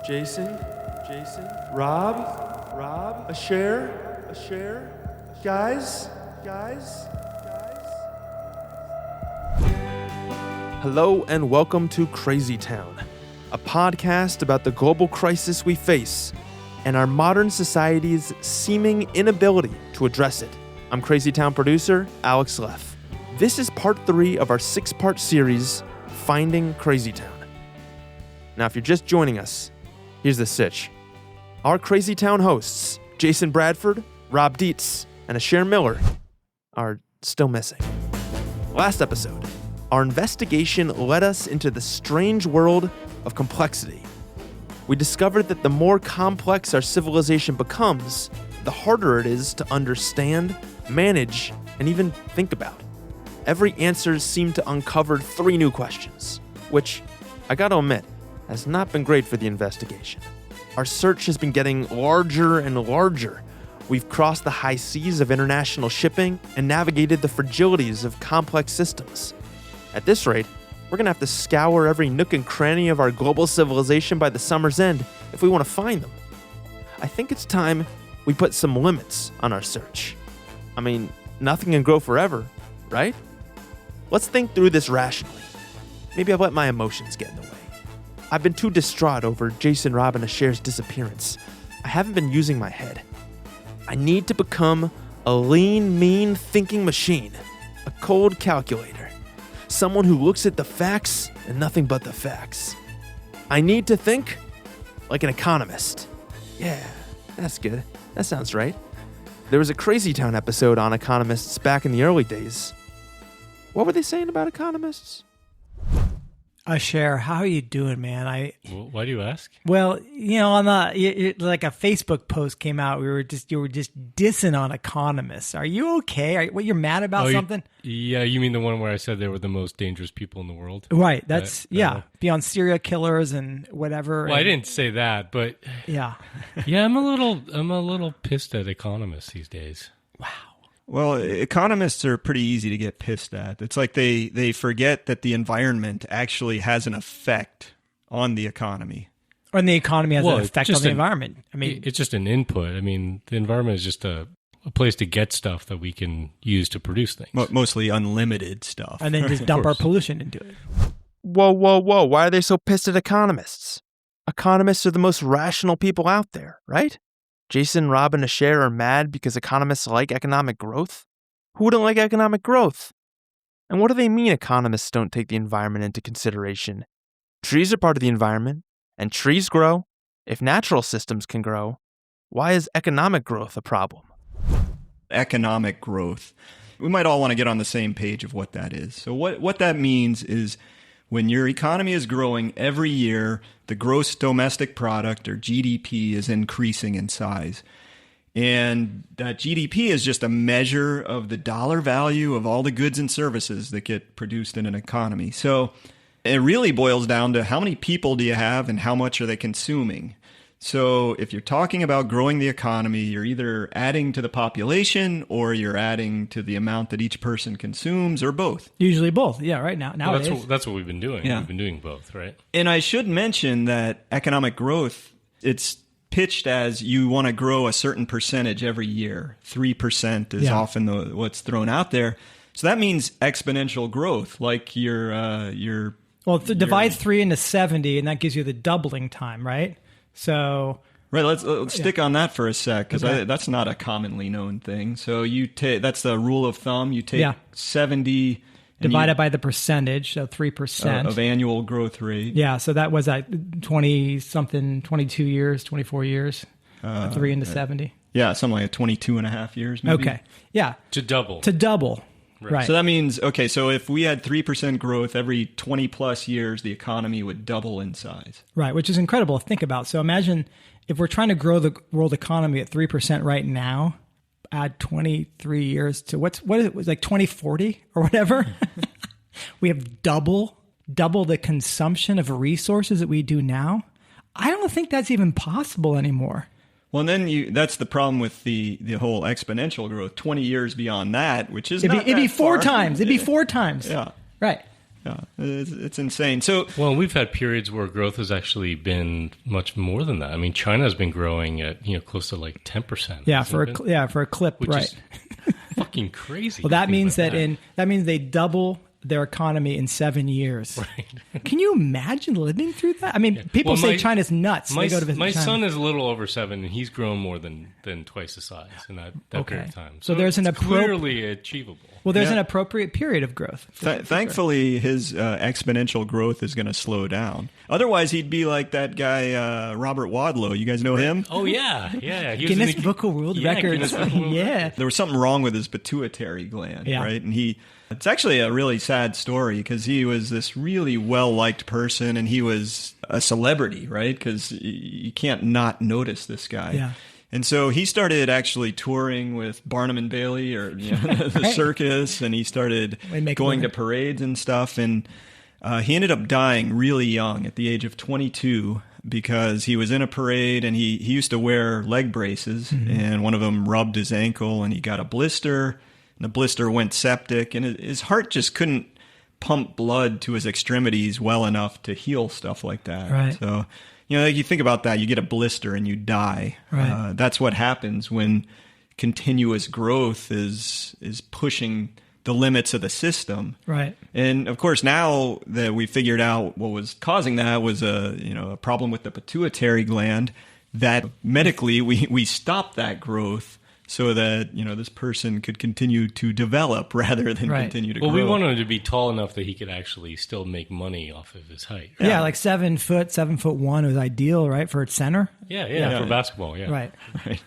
Jason, Rob, a share, guys. Hello and welcome to Crazy Town, a podcast about the global crisis we face and our modern society's seeming inability to address it. I'm Crazy Town producer Alex Leff. This is part 3 of our 6-part series, Finding Crazy Town. Now, if you're just joining us, here's the sitch. Our Crazy Town hosts, Jason Bradford, Rob Dietz, and Asher Miller, are still missing. Last episode, our investigation led us into the strange world of complexity. We discovered that the more complex our civilization becomes, the harder it is to understand, manage, and even think about. Every answer seemed to uncover 3 new questions, which, I gotta admit, has not been great for the investigation. Our search has been getting larger and larger. We've crossed the high seas of international shipping and navigated the fragilities of complex systems. At this rate, we're going to have to scour every nook and cranny of our global civilization by the summer's end if we want to find them. I think it's time we put some limits on our search. I mean, nothing can grow forever, right? Let's think through this rationally. Maybe I've let my emotions get in the way. I've been too distraught over Jason, Rob, and Asher's disappearance. I haven't been using my head. I need to become a lean, mean thinking machine, a cold calculator, someone who looks at the facts and nothing but the facts. I need to think like an economist. Yeah, that's good. That sounds right. There was a Crazy Town episode on economists back in the early days. What were they saying about economists? Asher, how are you doing, man? Why do you ask? Well, on like a Facebook post came out. You were just dissing on economists. Are you okay? You're mad about something? You mean the one where I said they were the most dangerous people in the world? Right. That's beyond serial killers and whatever. Well, I didn't say that, but yeah, I'm a little pissed at economists these days. Wow. Well, economists are pretty easy to get pissed at. It's like they forget that the environment actually has an effect on the economy. And the economy has an effect on the environment. I mean, it's just an input. I mean, the environment is just a place to get stuff that we can use to produce things. Mostly unlimited stuff. And then just dump our pollution into it. Whoa. Why are they so pissed at economists? Economists are the most rational people out there, right? Jason, Rob, and Asher are mad because economists like economic growth? Who wouldn't like economic growth? And what do they mean economists don't take the environment into consideration? Trees are part of the environment, and trees grow. If natural systems can grow, why is economic growth a problem? Economic growth. We might all want to get on the same page of what that is. So what that means is when your economy is growing every year, the gross domestic product, or GDP, is increasing in size. And that GDP is just a measure of the dollar value of all the goods and services that get produced in an economy. So it really boils down to how many people do you have and how much are they consuming. So if you're talking about growing the economy, you're either adding to the population or you're adding to the amount that each person consumes, or both. Usually both. Yeah, right now. Nowadays. That's what we've been doing. Yeah. We've been doing both, right? And I should mention that economic growth, it's pitched as you want to grow a certain percentage every year. 3% is often what's thrown out there. So that means exponential growth, like your divide 3 into 70, and that gives you the doubling time, right? So right, let's stick on that for a sec, because that's not a commonly known thing. So that's the rule of thumb. You take 70 divided by the percentage, so 3% of annual growth rate. Yeah, so that was at 22 years, 24 years, 3 into 70. Yeah, something like 22 and a half years, maybe. Okay, yeah. To double. Right. So that means, so if we had 3% growth every 20 plus years, the economy would double in size. Right, which is incredible to think about. So imagine if we're trying to grow the world economy at 3% right now, add 23 years to what is it, was like 2040 or whatever. We have double the consumption of resources that we do now. I don't think that's even possible anymore. Well, and then that's the problem with the whole exponential growth. 20 years beyond that, which is it'd be 4 times. It'd be 4 times. Yeah. Right. Yeah, it's insane. So, well, we've had periods where growth has actually been much more than that. I mean, China has been growing at close to like 10%. Yeah, for a clip, which right? Is fucking crazy. Well, that means that means they double their economy in 7 years. Right. Can you imagine living through that? I mean, people say China's nuts. They go to visit my China. son is a little over 7, and he's grown more than twice the size in that period of time. So there's it's clearly achievable. Well, there's an appropriate period of growth. Thankfully, his exponential growth is going to slow down. Otherwise, he'd be like that guy, Robert Wadlow. You guys know him? Oh, yeah. He was Guinness Book of World Records. Yeah. There was something wrong with his pituitary gland, right? And it's actually a really sad story because he was this really well-liked person and he was a celebrity, right? Because you can't not notice this guy. Yeah. And so he started actually touring with Barnum and Bailey or the circus, and he started going to parades and stuff. And he ended up dying really young at the age of 22 because he was in a parade and he used to wear leg braces, and one of them rubbed his ankle and he got a blister, and the blister went septic, and his heart just couldn't pump blood to his extremities well enough to heal stuff like that. Right. So, like you think about that, you get a blister and you die. Right. That's what happens when continuous growth is pushing the limits of the system. Right. And of course, now that we figured out what was causing that was a problem with the pituitary gland, that medically we stopped that growth so that this person could continue to develop rather than continue to grow. Well, we wanted him to be tall enough that he could actually still make money off of his height. Right? Yeah, like 7'1" was ideal, right, for its center. Yeah, for basketball. Yeah, right.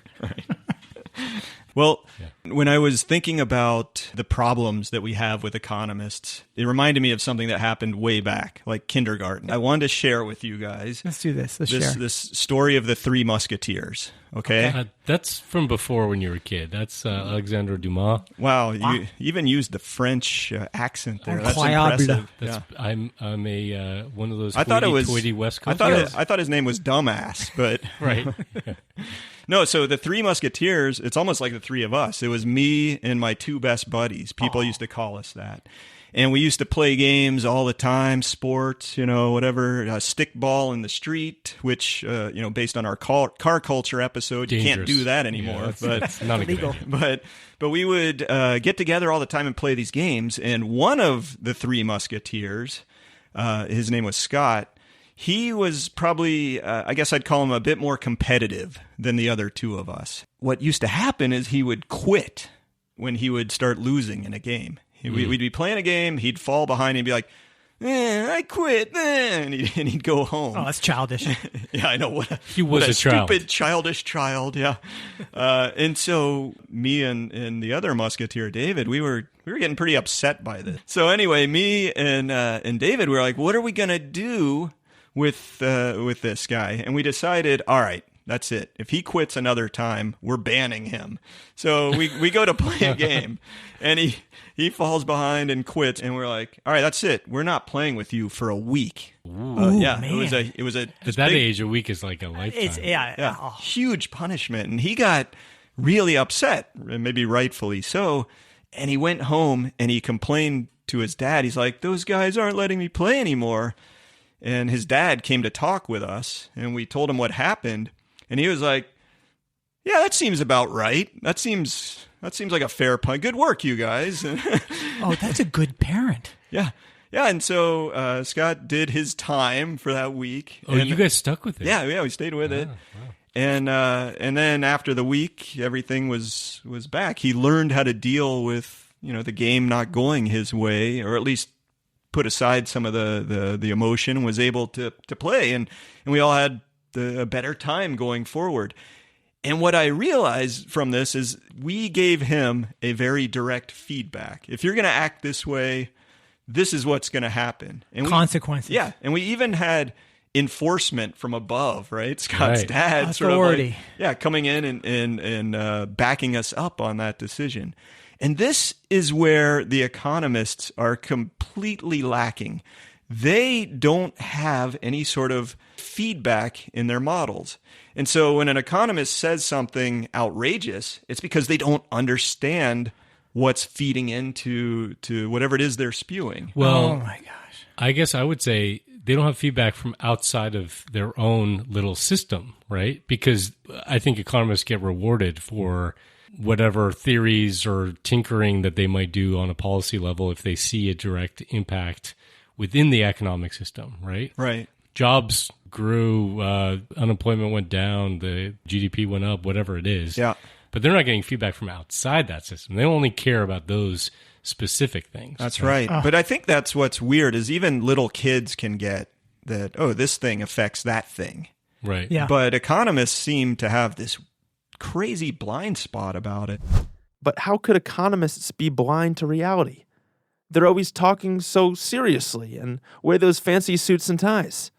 Well, when I was thinking about the problems that we have with economists, it reminded me of something that happened way back, like kindergarten. I wanted to share with you guys. Let's do this. Let's share. This story of the Three Musketeers, okay? That's from before when you were a kid. That's Alexandre Dumas. Wow, you even used the French accent there. That's impressive. I'm a one of those I thought it was West Coast I thought his name was Dumbass, but right. No, so the Three Musketeers, it's almost like the three of us. It was me and my two best buddies. People used to call us that. And we used to play games all the time, sports, whatever, stickball in the street, which, based on our car culture episode, you can't do that anymore. Yeah, that's not illegal. But we would get together all the time and play these games. And one of the Three Musketeers, his name was Scott, he was probably, I guess I'd call him a bit more competitive than the other two of us. What used to happen is he would quit when he would start losing in a game. We'd be playing a game, he'd fall behind and be like, I quit, and he'd go home. Oh, that's childish. Yeah, I know. He was a stupid, childish child, yeah. And so me and the other musketeer, David, we were getting pretty upset by this. So anyway, me and David were like, what are we going to do with this guy? And we decided, all right, that's it. If he quits another time, we're banning him. So we go to play a game, and he falls behind and quits, and we're like, all right, that's it. We're not playing with you for a week. Man. It was a at that age, a week is like a lifetime. It's huge punishment, and he got really upset, maybe rightfully so. And he went home and he complained to his dad. He's like, those guys aren't letting me play anymore. And his dad came to talk with us, and we told him what happened. And he was like, yeah, that seems about right. That seems like a fair point. Good work, you guys. Oh, that's a good parent. Yeah. Yeah, and so Scott did his time for that week. Oh, and you guys stuck with it? Yeah, we stayed with it. Wow. And then after the week, everything was back. He learned how to deal with, the game not going his way, or at least put aside some of the emotion, and was able to play. And we all had a better time going forward. And what I realized from this is we gave him a very direct feedback. If you're going to act this way, this is what's going to happen. And consequences. And we even had enforcement from above, right? Scott's dad authority. Sort of coming in and backing us up on that decision. And this is where the economists are completely lacking. They don't have any sort of feedback in their models. And so when an economist says something outrageous, it's because they don't understand what's feeding into whatever it is they're spewing. Well, oh my gosh. I guess I would say they don't have feedback from outside of their own little system, right? Because I think economists get rewarded for whatever theories or tinkering that they might do on a policy level if they see a direct impact within the economic system, right? Right. Jobs grew, unemployment went down, the GDP went up, whatever it is. Yeah. But they're not getting feedback from outside that system. They only care about those specific things. That's right. But I think that's what's weird is even little kids can get that, oh, this thing affects that thing. Right. Yeah. But economists seem to have this crazy blind spot about it. But how could economists be blind to reality? They're always talking so seriously and wear those fancy suits and ties.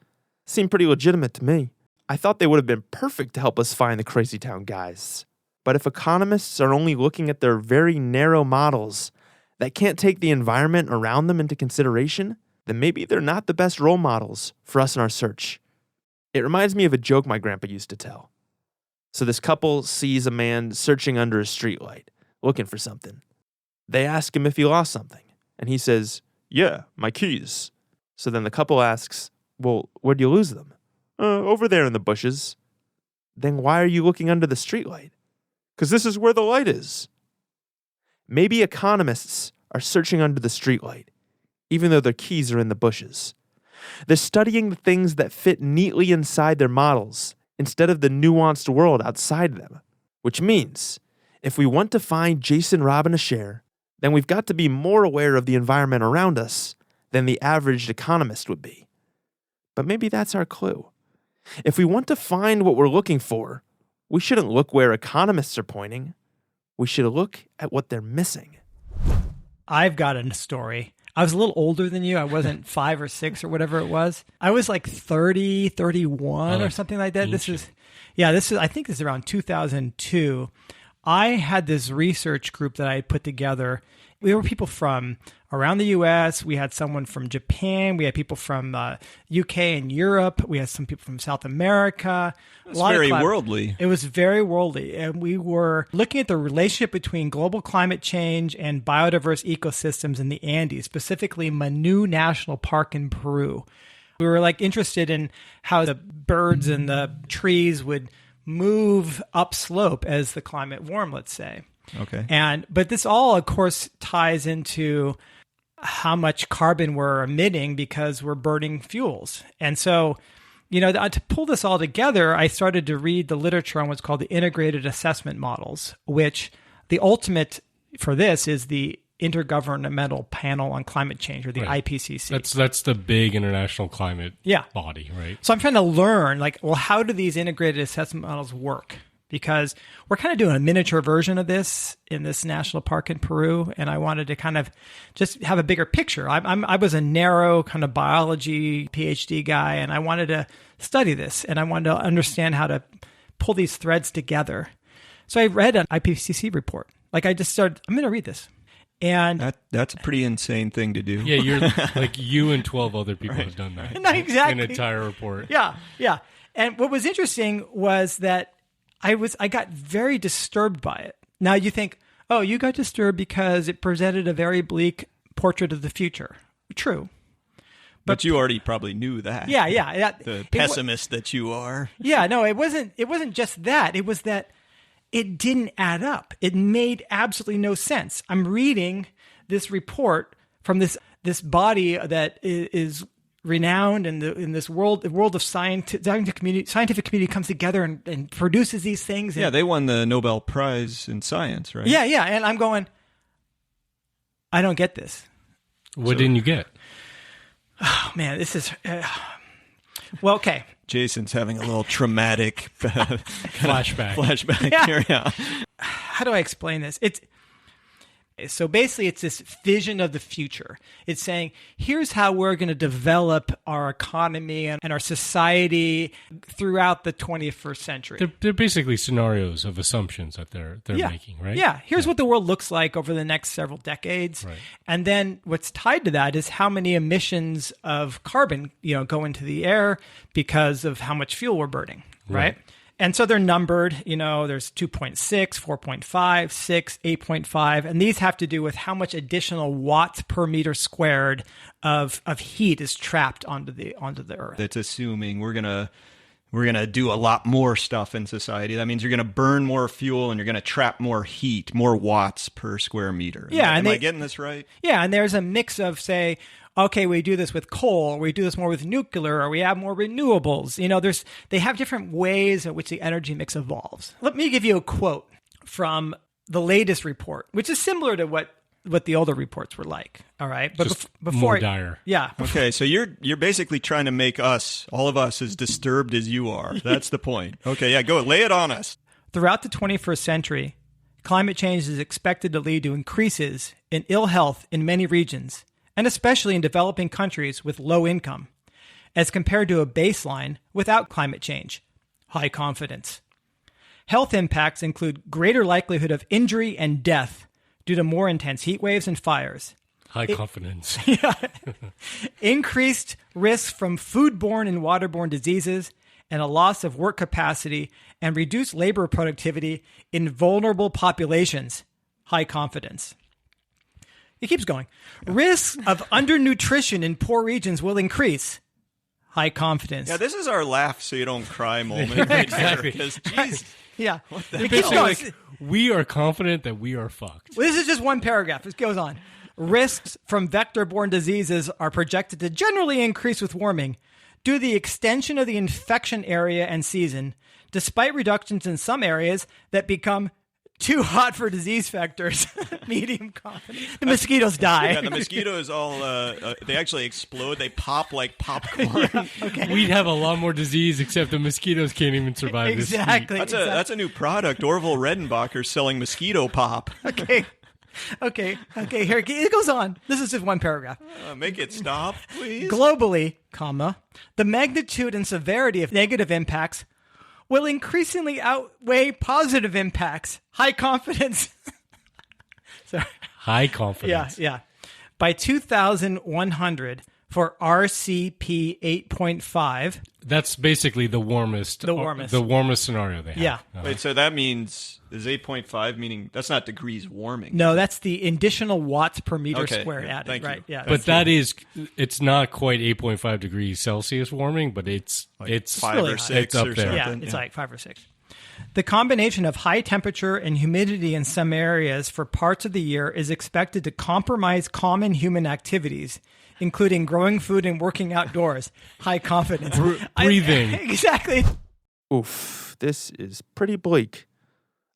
Seem pretty legitimate to me. I thought they would have been perfect to help us find the crazy town guys. But if economists are only looking at their very narrow models that can't take the environment around them into consideration, then maybe they're not the best role models for us in our search. It reminds me of a joke my grandpa used to tell. So this couple sees a man searching under a streetlight, looking for something. They ask him if he lost something, and he says, "Yeah, my keys." So then the couple asks, "Well, where'd you lose them?" Over there in the bushes." "Then why are you looking under the streetlight?" "'Cause this is where the light is." Maybe economists are searching under the streetlight, even though their keys are in the bushes. They're studying the things that fit neatly inside their models instead of the nuanced world outside them. Which means, if we want to find Jason, Rob, and Asher, then we've got to be more aware of the environment around us than the average economist would be. But maybe that's our clue. If we want to find what we're looking for, we shouldn't look where economists are pointing. We should look at what they're missing. I've got a story. I was a little older than you. I wasn't 5 or 6 or whatever it was. I was like 30, 31 or something like that. Ancient. I think this is around 2002. I had this research group that I had put together. We were people from around the U.S. We had someone from Japan. We had people from U.K. and Europe. We had some people from South America. It's very worldly. It was very worldly. And we were looking at the relationship between global climate change and biodiverse ecosystems in the Andes, specifically Manu National Park in Peru. We were interested in how the birds and the trees would move upslope as the climate warmed, let's say. Okay. But this all, of course, ties into how much carbon we're emitting because we're burning fuels. And so, to pull this all together, I started to read the literature on what's called the integrated assessment models, which the ultimate for this is the Intergovernmental Panel on Climate Change, or the IPCC. That's the big international climate body, right? So I'm trying to learn, how do these integrated assessment models work? Because we're kind of doing a miniature version of this in this national park in Peru, and I wanted to kind of just have a bigger picture. I was a narrow kind of biology PhD guy, and I wanted to study this, and I wanted to understand how to pull these threads together. So I read an IPCC report. I just started, I'm going to read this. And that's a pretty insane thing to do. Yeah, you're you and 12 other people have done that. Not exactly. An entire report. Yeah. And what was interesting was that I got very disturbed by it. Now you think, oh, you got disturbed because it presented a very bleak portrait of the future. True. But you already probably knew that. Yeah. The pessimist that you are. Yeah, no, it wasn't just that. It was that it didn't add up. It made absolutely no sense. I'm reading this report from this body that is renowned in this world, the world of scientific community comes together and produces these things. Yeah, they won the Nobel Prize in Science, right? Yeah. And I'm going, I don't get this. What didn't you get? Oh, man, this is... well, okay. Jason's having a little traumatic flashback here. Yeah. How do I explain this? So basically, it's this vision of the future. It's saying, here's how we're going to develop our economy and our society throughout the 21st century. They're basically scenarios of assumptions that they're making, right? Yeah. Here's what the world looks like over the next several decades. Right. And then what's tied to that is how many emissions of carbon, go into the air because of how much fuel we're burning, right? And so they're numbered, there's 2.6, 4.5, 6, 8.5, and these have to do with how much additional watts per meter squared of heat is trapped onto the Earth. That's assuming we're gonna do a lot more stuff in society. That means you're gonna burn more fuel and you're gonna trap more heat, more watts per square meter. Am I getting this right? Yeah, and there's a mix of, say, okay, we do this with coal, or we do this more with nuclear, or we have more renewables. They have different ways in which the energy mix evolves. Let me give you a quote from the latest report, which is similar to what the older reports were like. All right, but before more dire. Yeah. Okay, so you're basically trying to make all of us, as disturbed as you are. That's the point. Okay, yeah, go lay it on us. Throughout the 21st century, climate change is expected to lead to increases in ill health in many regions, and especially in developing countries with low income, as compared to a baseline without climate change. High confidence. Health impacts include greater likelihood of injury and death due to more intense heat waves and fires. High confidence. Yeah. Increased risk from foodborne and waterborne diseases, and a loss of work capacity and reduced labor productivity in vulnerable populations. High confidence. It keeps going. Risks of undernutrition in poor regions will increase. High confidence. Yeah, this is our laugh so you don't cry moment. Exactly. Because, geez, yeah. It keeps going. We are confident that we are fucked. Well, this is just one paragraph. It goes on. Risks from vector-borne diseases are projected to generally increase with warming due to the extension of the infection area and season, despite reductions in some areas that become too hot for disease vectors. Medium confidence. The mosquitoes die. Yeah, the mosquitoes all, they actually explode. They pop like popcorn. Yeah, okay. We'd have a lot more disease, except the mosquitoes can't even survive Exactly. this heat. That's a new product. Orville Redenbacher's selling mosquito pop. Okay. Here it goes on. This is just one paragraph. Make it stop, please. Globally, the magnitude and severity of negative impacts will increasingly outweigh positive impacts. High confidence. Sorry. High confidence. Yeah. By 2100, for RCP 8.5. That's basically the warmest scenario they have. Yeah. Wait, so that means, is 8.5 meaning, that's not degrees warming? No, that's the additional watts per meter squared added. Thank right? you. Yeah. But it's not quite 8.5 degrees Celsius warming, but it's 5 really or high. 6 It's up or there. something. Yeah, it's like 5 or 6. The combination of high temperature and humidity in some areas for parts of the year is expected to compromise common human activities, including growing food and working outdoors. High confidence. Breathing. Exactly. Oof, this is pretty bleak.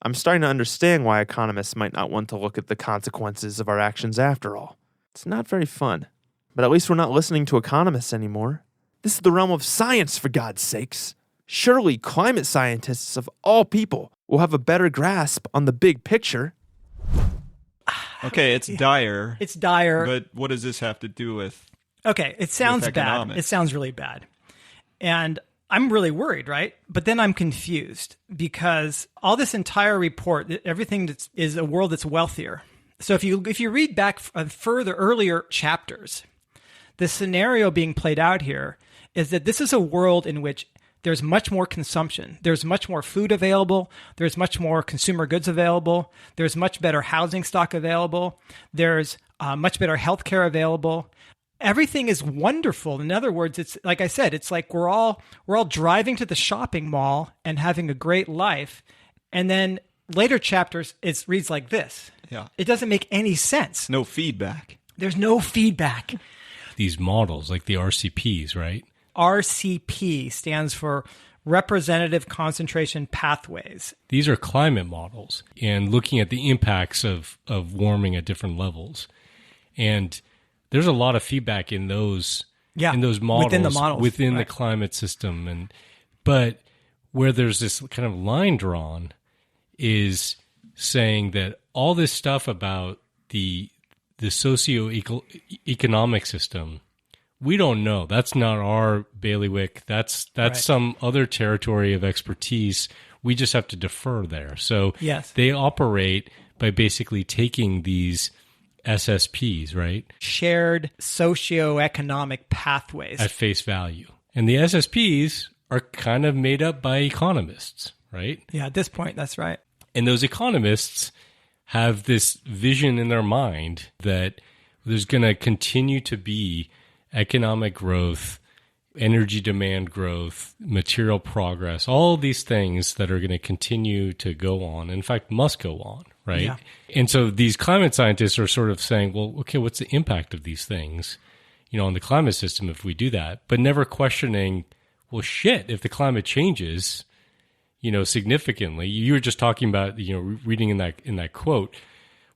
I'm starting to understand why economists might not want to look at the consequences of our actions after all. It's not very fun. But at least we're not listening to economists anymore. This is the realm of science, for God's sakes. Surely climate scientists of all people will have a better grasp on the big picture. Okay, it's dire. It's dire. But what does this have to do with? Okay, it sounds bad. economics? It sounds really bad. And I'm really worried, right? But then I'm confused because all this entire report, everything is a world that's wealthier. So if you read back further earlier chapters, the scenario being played out here is that this is a world in which there's much more consumption. There's much more food available. There's much more consumer goods available. There's much better housing stock available. There's much better healthcare available. Everything is wonderful. In other words, it's like I said, it's like we're all driving to the shopping mall and having a great life. And then later chapters, it reads like this. Yeah. It doesn't make any sense. No feedback. There's no feedback. These models, like the RCPs, right? RCP stands for Representative Concentration Pathways. These are climate models and looking at the impacts of warming at different levels. And there's a lot of feedback in those models, within the climate system. But where there's this kind of line drawn is saying that all this stuff about the socio-economic system, we don't know. That's not our bailiwick. That's right. Some other territory of expertise. We just have to defer there. So yes. They operate by basically taking these SSPs, right? Shared socioeconomic pathways. At face value. And the SSPs are kind of made up by economists, right? Yeah, at this point, that's right. And those economists have this vision in their mind that there's going to continue to be economic growth, energy demand growth, material progress, all these things that are going to continue to go on. In fact, must go on, right? Yeah. And so these climate scientists are sort of saying, well, okay, what's the impact of these things, on the climate system if we do that? But never questioning, well, shit, if the climate changes, significantly. You were just talking about, reading in that quote.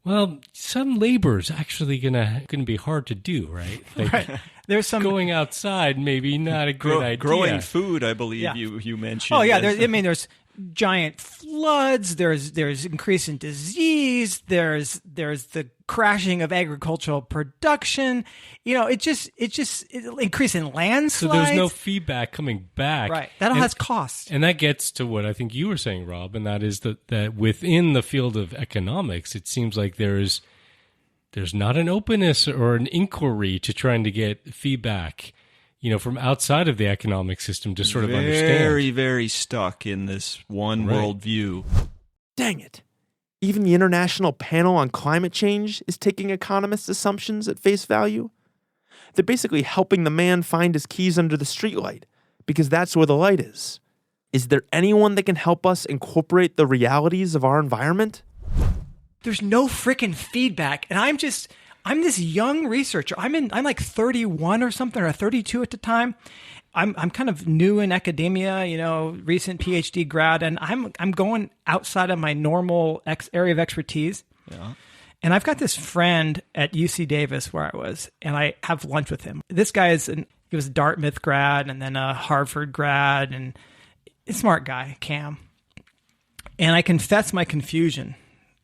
Well, some labor is actually gonna be hard to do, right? Like, Right. There's some going outside, maybe not a good idea. Growing food, I believe Yeah. you mentioned. Oh yeah, there's giant floods. There's increase in disease. There's the crashing of agricultural production. It increase in landslides. So there's no feedback coming back. Right. That all has costs. And that gets to what I think you were saying, Rob, and that is that within the field of economics, it seems like there's not an openness or an inquiry to trying to get feedback, from outside of the economic system to sort of understand. Very, very stuck in this one world view. Dang it. Even the International Panel on Climate Change is taking economists' assumptions at face value. They're basically helping the man find his keys under the streetlight, because that's where the light is. Is there anyone that can help us incorporate the realities of our environment? There's no freaking feedback, and I'm this young researcher. I'm like 31 or something, or 32 at the time. I'm kind of new in academia, recent PhD grad, and I'm going outside of my normal area of expertise. Yeah. And I've got this friend at UC Davis where I was, and I have lunch with him. This guy he was a Dartmouth grad and then a Harvard grad, and a smart guy, Cam. And I confess my confusion.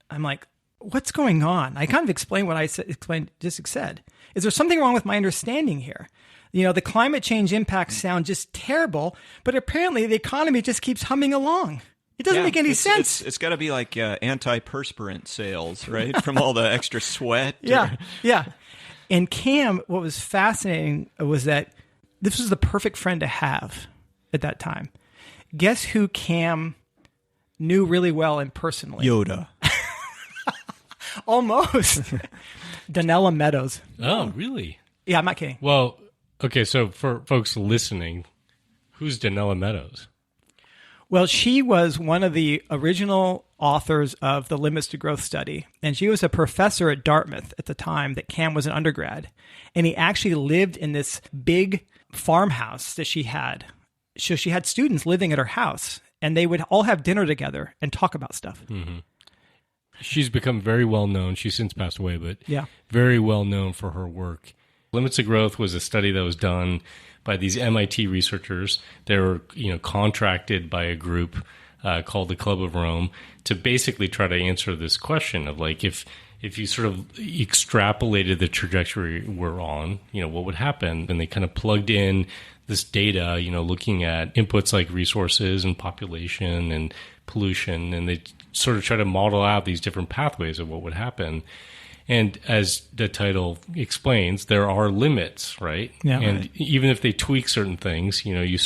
I'm like, what's going on? I kind of explained what I just said. Is there something wrong with my understanding here? The climate change impacts sound just terrible, but apparently the economy just keeps humming along. It doesn't make any sense. It's got to be like antiperspirant sales, right? From all the extra sweat. Yeah. And Cam, what was fascinating was that this was the perfect friend to have at that time. Guess who Cam knew really well and personally? Yoda. Almost. Donella Meadows. Oh, really? Yeah, I'm not kidding. Well, okay, so for folks listening, who's Donella Meadows? Well, she was one of the original authors of the Limits to Growth study, and she was a professor at Dartmouth at the time that Cam was an undergrad, and he actually lived in this big farmhouse that she had. So she had students living at her house, and they would all have dinner together and talk about stuff. Mm-hmm. She's become very well known. She's since passed away, but very well known for her work. Limits to Growth was a study that was done by these MIT researchers. They were, contracted by a group called the Club of Rome to basically try to answer this question of like, if you sort of extrapolated the trajectory we're on, what would happen? And they kind of plugged in this data, looking at inputs like resources and population and pollution, and they sort of try to model out these different pathways of what would happen. And as the title explains, there are limits, right? Yeah. And even if they tweak certain things, you at a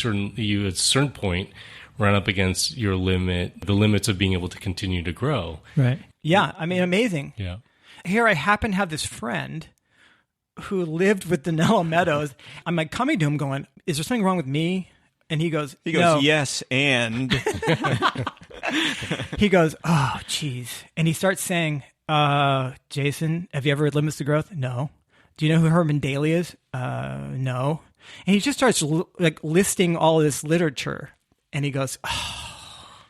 certain point run up against your limit, the limits of being able to continue to grow. Right. Yeah. I mean, amazing. Yeah. Here I happen to have this friend who lived with Donella Meadows. I'm like coming to him going, is there something wrong with me? And he goes, no. Yes, and he goes, oh, geez. And he starts saying, Jason, have you ever read Limits to Growth? No. Do you know who Herman Daly is? No. And he just starts listing all this literature. And he goes, oh.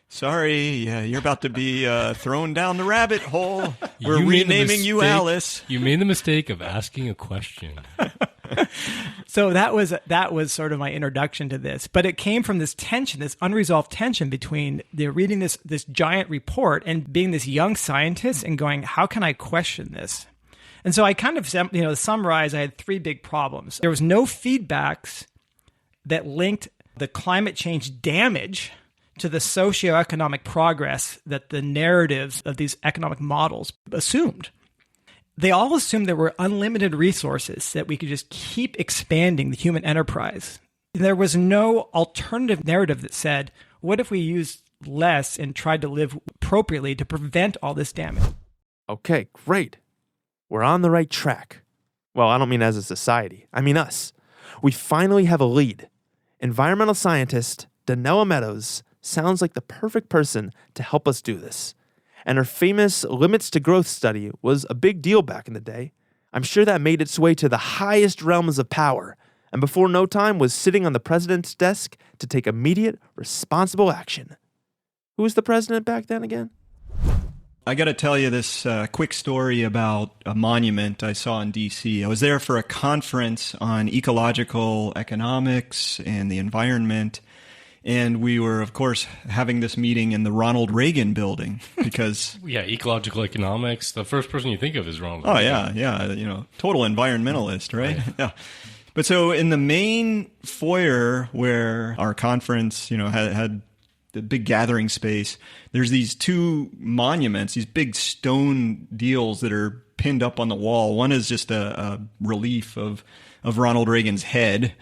Sorry, you're about to be thrown down the rabbit hole. We're You made the renaming you mistake- Alice. You made the mistake of asking a question. So that was sort of my introduction to this, but it came from this tension, this unresolved tension between reading this giant report and being this young scientist and going, how can I question this? And so I kind of, to summarize, I had three big problems. There was no feedbacks that linked the climate change damage to the socioeconomic progress that the narratives of these economic models assumed. They all assumed there were unlimited resources, that we could just keep expanding the human enterprise There was no alternative narrative that said, what if we used less and tried to live appropriately to prevent all this damage? Okay, great. We're on the right track. Well, I don't mean as a society. I mean us. We finally have a lead. Environmental scientist Donella Meadows sounds like the perfect person to help us do this. And her famous Limits to Growth study was a big deal back in the day. I'm sure that made its way to the highest realms of power, and before no time was sitting on the president's desk to take immediate, responsible action. Who was the president back then again? I got to tell you this quick story about a monument I saw in D.C. I was there for a conference on ecological economics and the environment. And we were, of course, having this meeting in the Ronald Reagan building because... Yeah, ecological economics. The first person you think of is Ronald Oh, Reagan. yeah. Total environmentalist, right? Yeah. But so in the main foyer where our conference, had the big gathering space, there's these two monuments, these big stone deals that are pinned up on the wall. One is just a relief of Ronald Reagan's head.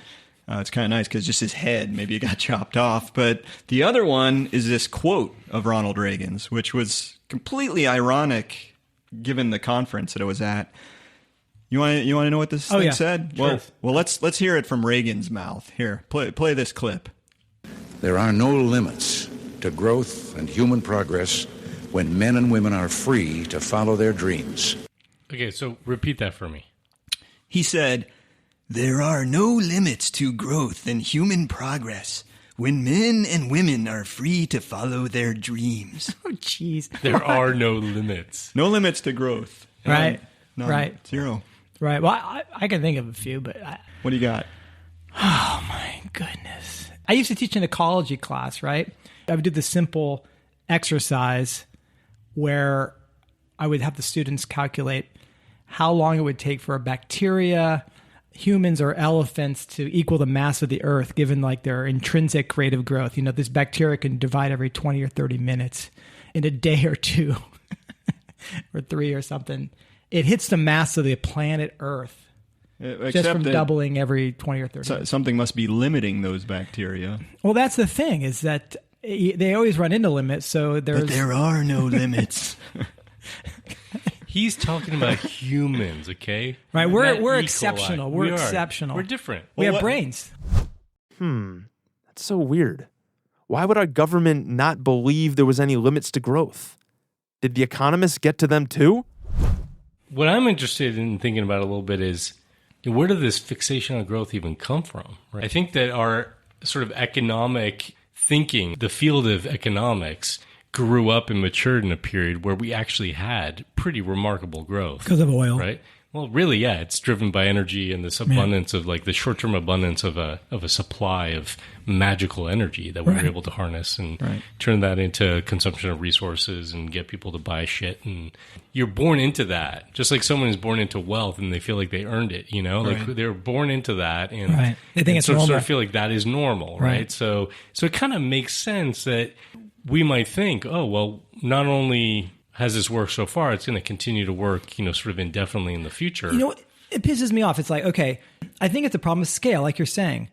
It's kind of nice because just his head, maybe it got chopped off. But the other one is this quote of Ronald Reagan's, which was completely ironic given the conference that I was at. You want to know what this thing said? Sure. Well, let's hear it from Reagan's mouth. Here, play this clip. There are no limits to growth and human progress when men and women are free to follow their dreams. Okay, so repeat that for me. He said, "There are no limits to growth and human progress when men and women are free to follow their dreams." Oh, jeez. There are no limits. No limits to growth. Right. None. Right. Zero. Right. Well, I can think of a few, but... What do you got? Oh, my goodness. I used to teach an ecology class, right? I would do the simple exercise where I would have the students calculate how long it would take for a bacteria, humans, or elephants to equal the mass of the Earth, given like their intrinsic rate of growth. This bacteria can divide every 20 or 30 minutes in a day or two or 3 or something. It hits the mass of the planet Earth just from doubling every 20 or 30 minutes. Something must be limiting those bacteria. Well, that's the thing, is that they always run into limits, so But there are no limits. He's talking about humans, okay? Right, we're Not exceptional. equal. We're We are. exceptional. We're different. We have brains. That's so weird. Why would our government not believe there was any limits to growth? Did the economists get to them too? What I'm interested in thinking about a little bit is, where did this fixation on growth even come from? Right? I think that our sort of economic thinking, the field of economics, grew up and matured in a period where we actually had pretty remarkable growth. Because of oil. Right? Well, really, yeah, it's driven by energy and this abundance of like the short-term abundance of a supply of magical energy that we were able to harness and turn that into consumption of resources and get people to buy shit. And you're born into that, just like someone is born into wealth and they feel like they earned it. Like they're born into that, and they think it's sort normal. of feel like that is normal, right? So it kind of makes sense that we might think, oh well, not only has this worked so far, it's going to continue to work, sort of indefinitely in the future. It pisses me off. It's like, okay, I think it's a problem of scale, like you're saying.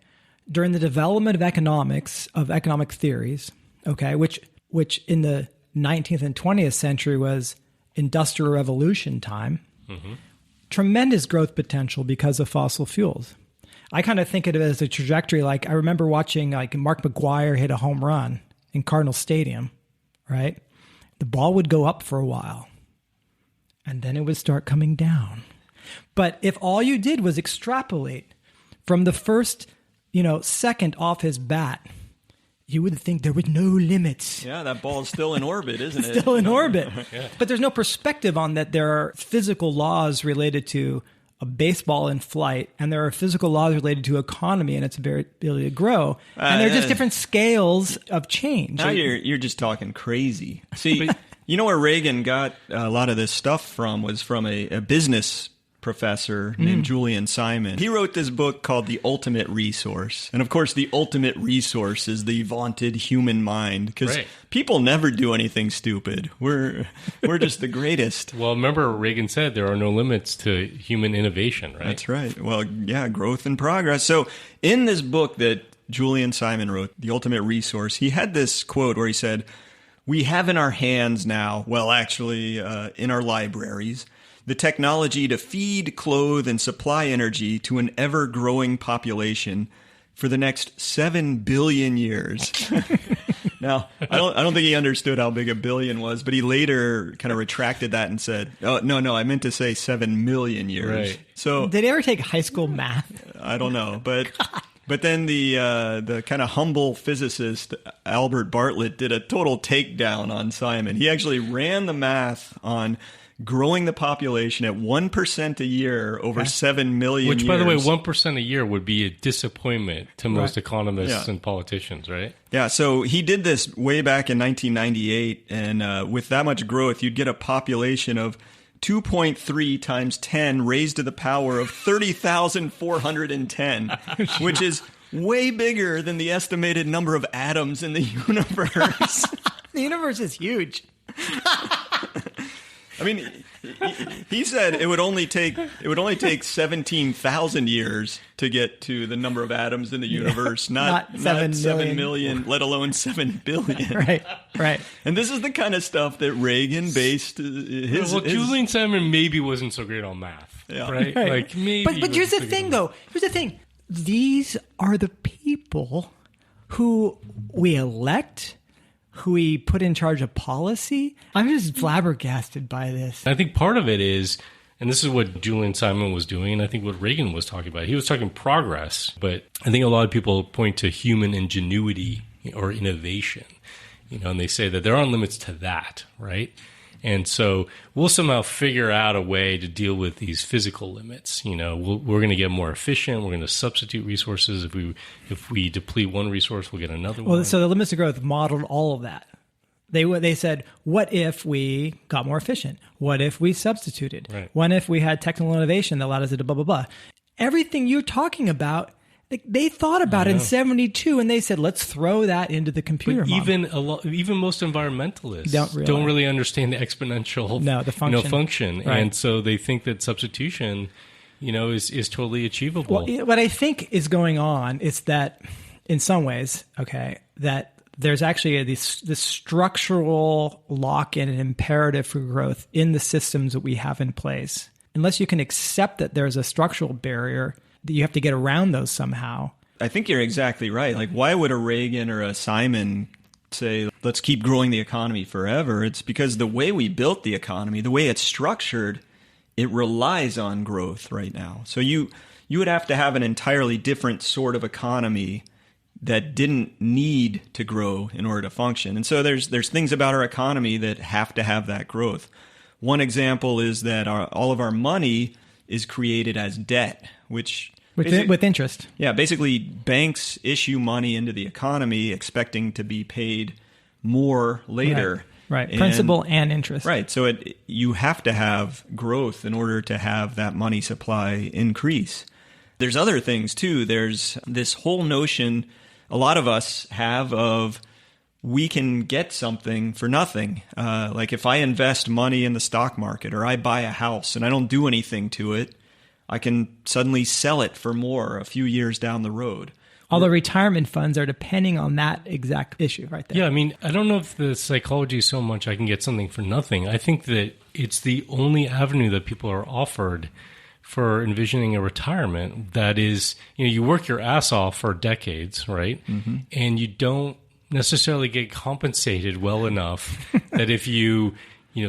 During the development of economics, of economic theories, okay, which in the 19th and 20th century was industrial revolution time, tremendous growth potential because of fossil fuels. I kind of think of it as a trajectory. Like I remember watching like Mark McGwire hit a home run in Cardinal Stadium, right? The ball would go up for a while, and then it would start coming down. But if all you did was extrapolate from the first, second off his bat, you would think there were no limits. Yeah, that ball's still in orbit, isn't it? Still in orbit. But there's no perspective on that. There are physical laws related to a baseball in flight, and there are physical laws related to economy and its ability to grow. And they're just different scales of change. Now you're just talking crazy. See, where Reagan got a lot of this stuff from was from a business professor named Julian Simon. He wrote this book called The Ultimate Resource. And of course, the ultimate resource is the vaunted human mind, because people never do anything stupid. We're just the greatest. Well, remember Reagan said there are no limits to human innovation, right? That's right. Well, yeah, growth and progress. So in this book that Julian Simon wrote, The Ultimate Resource, he had this quote where he said, "We have in our hands now, well, actually, in our libraries, the technology to feed, clothe, and supply energy to an ever-growing population for the next 7 billion years." Now, I don't think he understood how big a billion was, but he later kind of retracted that and said, "Oh, no, I meant to say 7 million years." Right. So did he ever take high school math? I don't know, but then the kind of humble physicist Albert Bartlett did a total takedown on Simon. He actually ran the math on growing the population at 1% a year over 7 million years. Which, by the way, 1% a year would be a disappointment to most economists and politicians, right? Yeah, so he did this way back in 1998, and with that much growth, you'd get a population of 2.3 times 10 raised to the power of 30,410, which is way bigger than the estimated number of atoms in the universe. The universe is huge. I mean, he said it would only take 17,000 years to get to the number of atoms in the universe, not 7 million, let alone 7 billion. Right. And this is the kind of stuff that Reagan based his. Well, Julian Simon maybe wasn't so great on math, right? Like maybe. But here's the thing, though. Here's the thing. These are the people who we elect, who we put in charge of policy. I'm just flabbergasted by this. I think part of it is, and this is what Julian Simon was doing, and I think what Reagan was talking about. He was talking progress, but I think a lot of people point to human ingenuity or innovation, and they say that there aren't limits to that, right? And so we'll somehow figure out a way to deal with these physical limits. We're going to get more efficient. We're going to substitute resources. If we deplete one resource, we'll get another one. Well, so the limits of growth modeled all of that. They said, what if we got more efficient? What if we substituted? Right. What if we had technical innovation that allowed us to do blah, blah, blah? Everything you're talking about, they thought about it in 1972, and they said, let's throw that into the computer model. Even most environmentalists don't really understand the exponential function. Right. And so they think that substitution is totally achievable. Well, what I think is going on is that in some ways, that there's actually this structural lock-in and imperative for growth in the systems that we have in place. Unless you can accept that there's a structural barrier, that you have to get around those somehow. I think you're exactly right. Like, why would a Reagan or a Simon say, let's keep growing the economy forever? It's because the way we built the economy, the way it's structured, it relies on growth right now. So you would have to have an entirely different sort of economy that didn't need to grow in order to function. And so there's things about our economy that have to have that growth. One example is that all of our money is created as debt, with interest. Yeah, basically banks issue money into the economy expecting to be paid more later. Right. Principal and interest. Right. So you have to have growth in order to have that money supply increase. There's other things too. There's this whole notion a lot of us have of we can get something for nothing. Like if I invest money in the stock market or I buy a house and I don't do anything to it, I can suddenly sell it for more a few years down the road. Although retirement funds are depending on that exact issue right there. Yeah, I mean, I don't know if the psychology is so much I can get something for nothing. I think that it's the only avenue that people are offered for envisioning a retirement that is, you work your ass off for decades, right? Mm-hmm. And you don't necessarily get compensated well enough that if you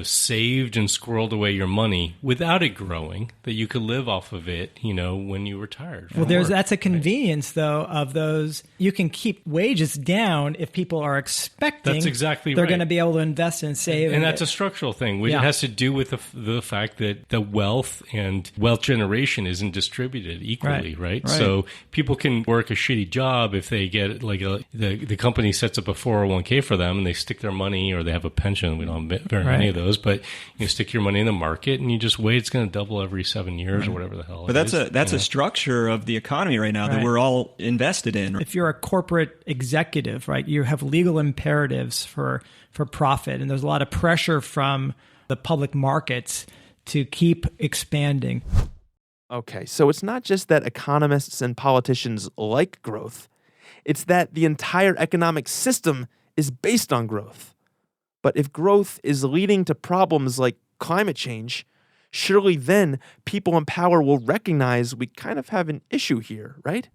saved and squirreled away your money without it growing, that you could live off of it, when you retired. Well, that's a convenience, though, of those. You can keep wages down if people are expecting that's exactly they're right. going to be able to invest and save. And that's a structural thing, which has to do with the fact that the wealth and wealth generation isn't distributed equally, right? So people can work a shitty job if they get the company sets up a 401k for them and they stick their money, or they have a pension. We don't have very many of those, but you stick your money in the market and you just wait. It's going to double every 7 years or whatever the hell. But that's a structure of the economy right now that we're all invested in. If you're a corporate executive, right, you have legal imperatives for profit, and there's a lot of pressure from the public markets to keep expanding. Okay, so it's not just that economists and politicians like growth. It's that the entire economic system is based on growth. But if growth is leading to problems like climate change, surely then people in power will recognize we kind of have an issue here, right?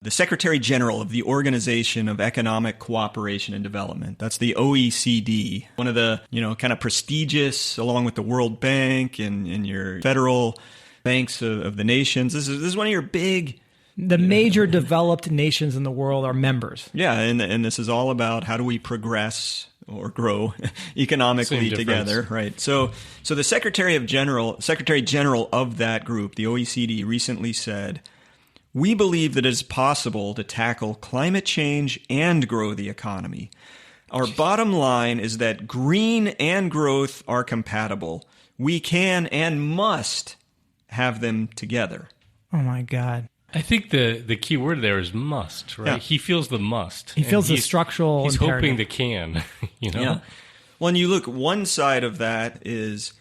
The Secretary General of the Organization of Economic Cooperation and Development, that's the OECD, one of the, kind of prestigious, along with the World Bank and your federal banks of the nations. This is one of your big... The major developed nations in the world are members. Yeah, and this is all about how do we progress or grow economically together, right? So the Secretary General of that group, the OECD, recently said, "We believe that it is possible to tackle climate change and grow the economy. Our bottom line is that green and growth are compatible. We can and must have them together." Oh my God. I think the key word there is must, right? Yeah. He feels the must. He feels the structural He's imperative. hoping the can, Yeah. Well, and you look, one side of that is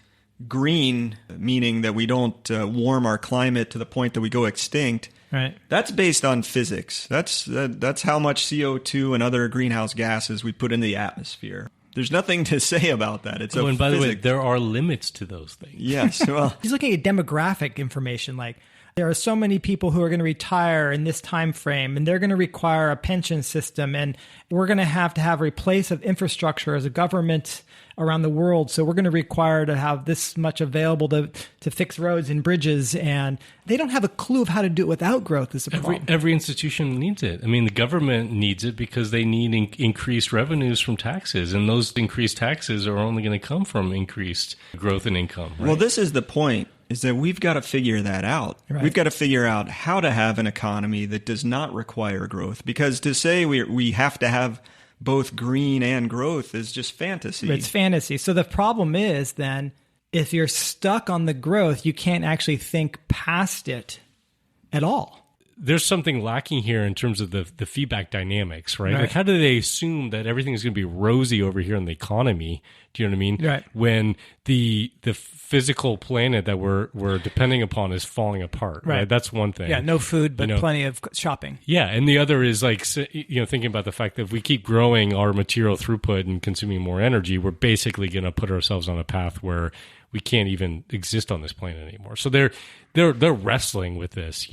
green, meaning that we don't warm our climate to the point that we go extinct. Right. That's based on physics. That's how much CO2 and other greenhouse gases we put in the atmosphere. There's nothing to say about that. It's and by the way, there are limits to those things. Yes. Well, He's looking at demographic information, like there are so many people who are going to retire in this time frame, and they're going to require a pension system, and we're going to have a replace of infrastructure as a government around the world. So we're going to require to have this much available to fix roads and bridges, and they don't have a clue of how to do it without growth is a problem. Every institution needs it. I mean, the government needs it because they need increased revenues from taxes, and those increased taxes are only going to come from increased growth and income. Right? Well, this is the point, is that we've got to figure that out. Right. We've got to figure out how to have an economy that does not require growth, because to say we have to have both green and growth is just fantasy. It's fantasy. So the problem is then, if you're stuck on the growth, you can't actually think past it at all. There's something lacking here in terms of the feedback dynamics, right? Like, how do they assume that everything is going to be rosy over here in the economy? Do you know what I mean? Right. When the physical planet that we're depending upon is falling apart, right? That's one thing. Yeah, no food, but plenty of shopping. Yeah, and the other is like, thinking about the fact that if we keep growing our material throughput and consuming more energy, we're basically going to put ourselves on a path where we can't even exist on this planet anymore. So they're wrestling with this,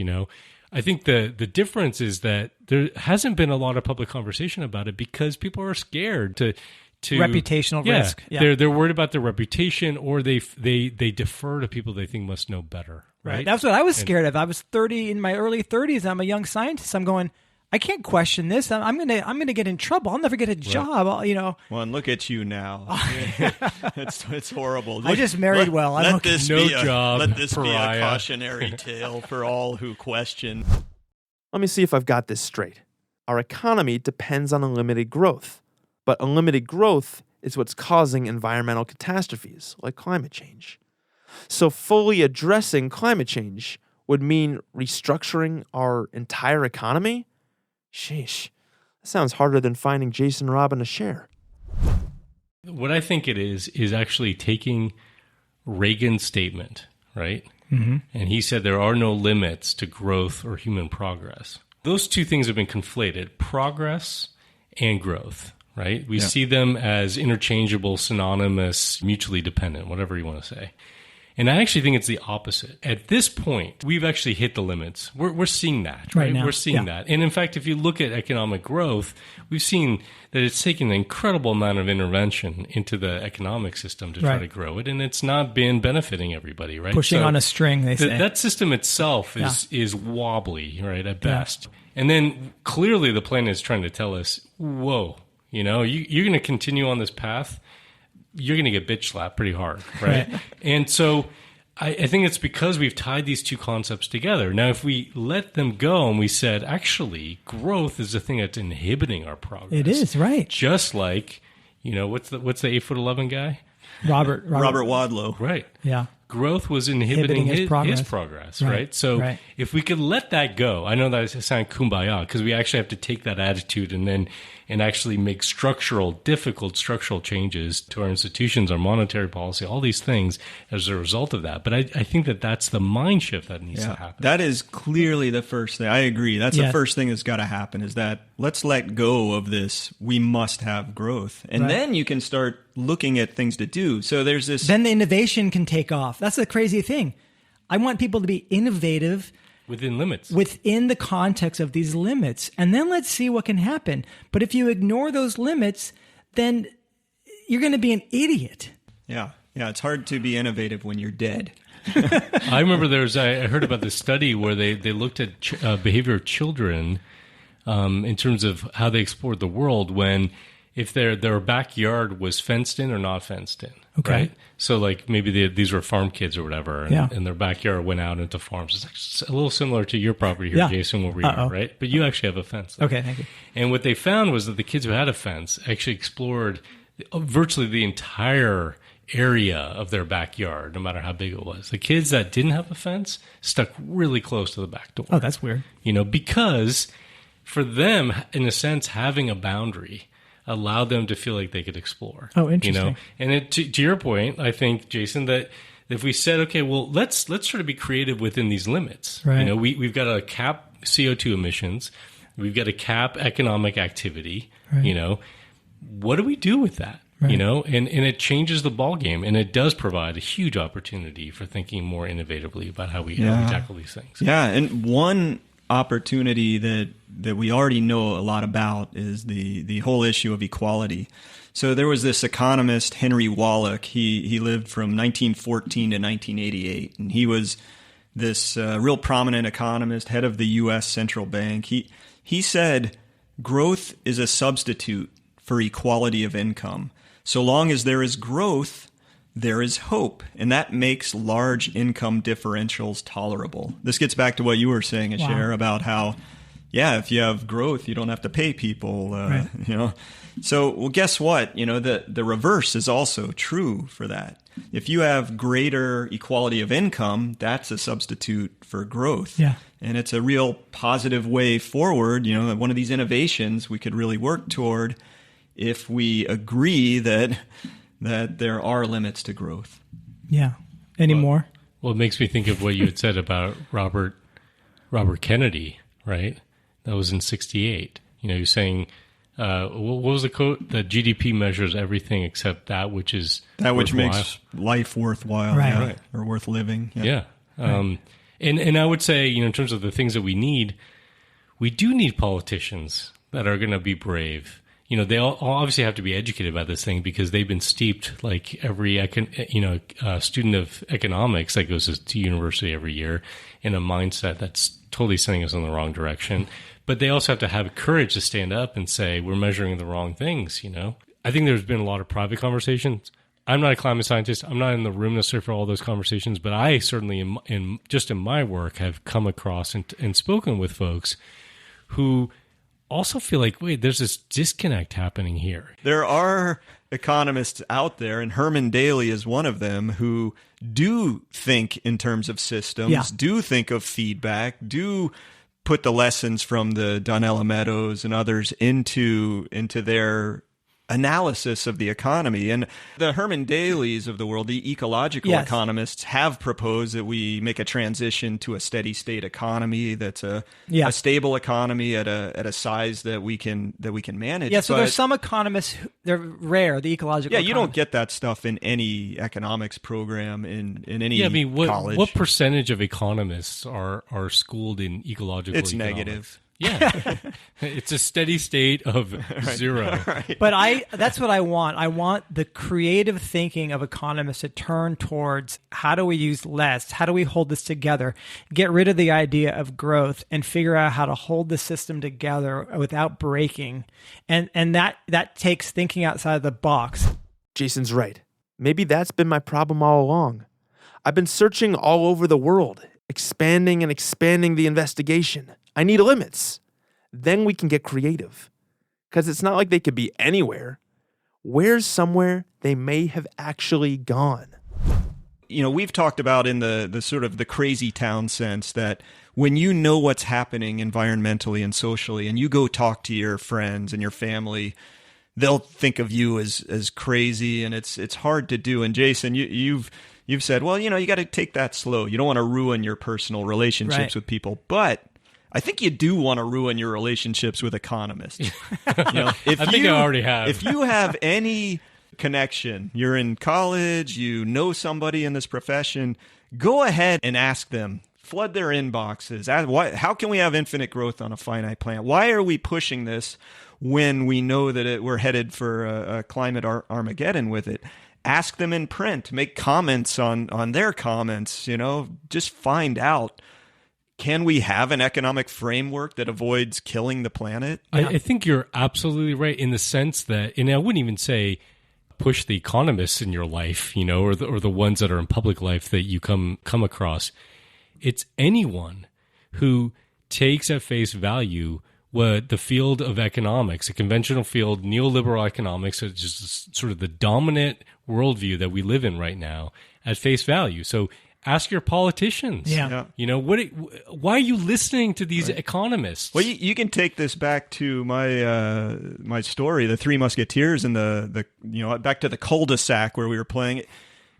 I think the difference is that there hasn't been a lot of public conversation about it because people are scared to reputational risk. Yeah. They're worried about their reputation, or they defer to people they think must know better. Right. That's what I was scared of. I was 30 in my early 30s. I'm a young scientist. I'm going, I can't question this. I'm gonna get in trouble. I'll never get a job. Well, and look at you now. It's horrible. I just married well. Let this be a pariah. cautionary tale for all who question. Let me see if I've got this straight. Our economy depends on unlimited growth, but unlimited growth is what's causing environmental catastrophes like climate change. So fully addressing climate change would mean restructuring our entire economy? Sheesh, that sounds harder than finding Jason Robin a share. What I think it is actually taking Reagan's statement, right? Mm-hmm. And he said there are no limits to growth or human progress. Those two things have been conflated, progress and growth, right? We see them as interchangeable, synonymous, mutually dependent, whatever you want to say. And I actually think it's the opposite. At this point, we've actually hit the limits. We're seeing that, right? Now. We're seeing that. And in fact, if you look at economic growth, we've seen that it's taken an incredible amount of intervention into the economic system to try to grow it. And it's not been benefiting everybody, right? Pushing on a string, they say. That system itself is wobbly, right, at best. And then clearly the planet is trying to tell us, whoa, you're going to continue on this path, you're going to get bitch slapped pretty hard, right? And so I think it's because we've tied these two concepts together. Now, if we let them go and we said, actually, growth is the thing that's inhibiting our progress. It is, right. Just like, You know, what's the 8'11" guy? Robert Wadlow. Right. Yeah. Growth was inhibiting his progress, right? So if we could let that go, I know that sounds kumbaya, because we actually have to take that attitude and actually make difficult structural changes to our institutions, our monetary policy, all these things as a result of that. But I think that's the mind shift that needs to happen. That is clearly the first thing. I agree. That's the first thing that's got to happen, is that let's let go of this. We must have growth. And then you can start looking at things to do. So there's this. Then the innovation can take off. That's the crazy thing. I want people to be innovative within limits, within the context of these limits. And then let's see what can happen. But if you ignore those limits, then you're going to be an idiot. Yeah. Yeah. It's hard to be innovative when you're dead. I remember I heard about this study where they looked at behavior of children in terms of how they explored the world if their backyard was fenced in or not fenced in. Okay. Right? So like maybe these were farm kids or whatever, and their backyard went out into farms. It's a little similar to your property here, Jason, where we are, right? But you actually have a fence. Okay, thank you. And what they found was that the kids who had a fence actually explored virtually the entire area of their backyard, no matter how big it was. The kids that didn't have a fence stuck really close to the back door. Oh, that's weird. You know, because for them, in a sense, having a boundary allowed them to feel like they could explore. Oh, interesting. You know, and to your point, I think, Jason, that if we said, okay, well, let's sort of be creative within these limits. Right. You know, we've got to cap CO2 emissions. We've got to cap economic activity. Right. You know, what do we do with that? Right. You know, and it changes the ball game, and it does provide a huge opportunity for thinking more innovatively about how we tackle these things. Yeah, and one opportunity that we already know a lot about is the whole issue of equality. So there was this economist, Henry Wallach. He lived from 1914 to 1988, and he was this real prominent economist, head of the U.S. Central Bank. He said, growth is a substitute for equality of income. So long as there is growth, there is hope, and that makes large income differentials tolerable. This gets back to what you were saying, Asher, about how, if you have growth, you don't have to pay people, right. You know. So, well, guess what? You know, the reverse is also true for that. If you have greater equality of income, that's a substitute for growth. Yeah. And it's a real positive way forward. You know, one of these innovations we could really work toward if we agree that there are limits to growth. Yeah. Any more? Well, it makes me think of what you had said about Robert Kennedy, right? That was in 1968. You know, you're saying, what was the quote? That GDP measures everything except that which is that which worthwhile. Makes life worthwhile, right. Or worth living. Yeah. Right. And I would say, you know, in terms of the things that we do need politicians that are going to be brave. You know, they all obviously have to be educated about this thing because they've been steeped, like every student of economics that goes to university every year, in a mindset that's totally sending us in the wrong direction. But they also have to have courage to stand up and say, we're measuring the wrong things, you know. I think there's been a lot of private conversations. I'm not a climate scientist. I'm not in the room necessarily for all those conversations, but I certainly, in my work, have come across and spoken with folks who also feel like, wait, there's this disconnect happening here. There are economists out there, and Herman Daly is one of them, who do think in terms of systems, do think of feedback, do put the lessons from the Donella Meadows and others into their analysis of the economy. And the Herman Dalys of the world, the ecological economists, have proposed that we make a transition to a steady state economy that's a stable economy at a size that we can manage. Yeah, so there's some economists, they're rare, the ecological you don't get that stuff in any economics program in any college. What percentage of economists are schooled in ecological It's economics? negative. Yeah. It's a steady state of zero. Right. But that's what I want. I want the creative thinking of economists to turn towards how do we use less? How do we hold this together? Get rid of the idea of growth and figure out how to hold the system together without breaking. And that takes thinking outside of the box. Jason's right. Maybe that's been my problem all along. I've been searching all over the world, expanding and expanding the investigation. I need limits. Then we can get creative. Because it's not like they could be anywhere. where's somewhere they may have actually gone? You know, we've talked about in the sort of the crazy town sense that when you know what's happening environmentally and socially, and you go talk to your friends and your family, they'll think of you as crazy, and it's hard to do. And Jason, you've said, well, you know, you got to take that slow. You don't want to ruin your personal relationships with people, but I think you do want to ruin your relationships with economists. You know, I think I already have. If you have any connection, you're in college, you know somebody in this profession, go ahead and ask them. Flood their inboxes. How can we have infinite growth on a finite planet? Why are we pushing this when we know that we're headed for a climate Armageddon with it? Ask them in print. Make comments on their comments. You know, just find out. Can we have an economic framework that avoids killing the planet? I think you're absolutely right in the sense that, and I wouldn't even say push the economists in your life, you know, or the ones that are in public life that you come across. It's anyone who takes at face value what the field of economics, a conventional field, neoliberal economics, is just sort of the dominant worldview that we live in right now, at face value. So ask your politicians. Yeah. You know, why are you listening to these economists? Well, you can take this back to my story, the Three Musketeers, and the back to the cul-de-sac where we were playing.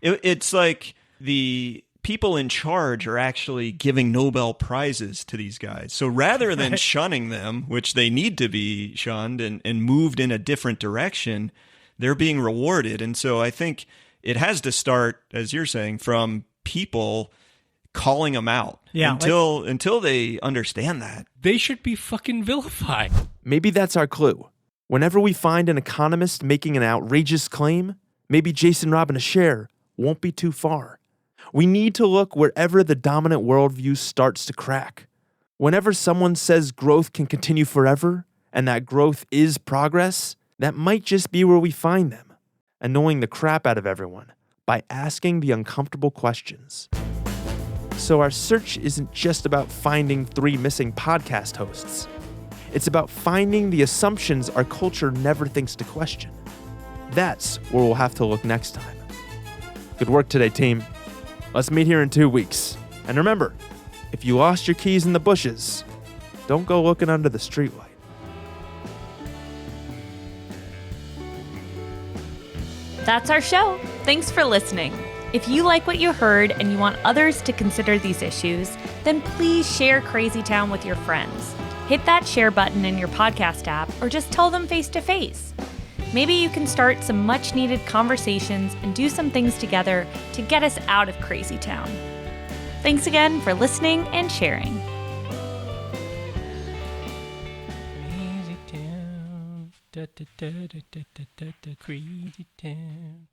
It's like the people in charge are actually giving Nobel Prizes to these guys. So rather than shunning them, which they need to be shunned and moved in a different direction, they're being rewarded. And so I think it has to start, as you're saying, from people calling them out. Yeah, until they understand that. They should be fucking vilified. Maybe that's our clue. Whenever we find an economist making an outrageous claim, maybe Jason robbing a share won't be too far. We need to look wherever the dominant worldview starts to crack. Whenever someone says growth can continue forever, and that growth is progress, that might just be where we find them, annoying the crap out of everyone by asking the uncomfortable questions. So our search isn't just about finding 3 missing podcast hosts. It's about finding the assumptions our culture never thinks to question. That's where we'll have to look next time. Good work today, team. Let's meet here in 2 weeks. And remember, if you lost your keys in the bushes, don't go looking under the streetlight. That's our show. Thanks for listening. If you like what you heard and you want others to consider these issues, then please share Crazy Town with your friends. Hit that share button in your podcast app or just tell them face to face. Maybe you can start some much needed conversations and do some things together to get us out of Crazy Town. Thanks again for listening and sharing. Crazy Town. Crazy Town.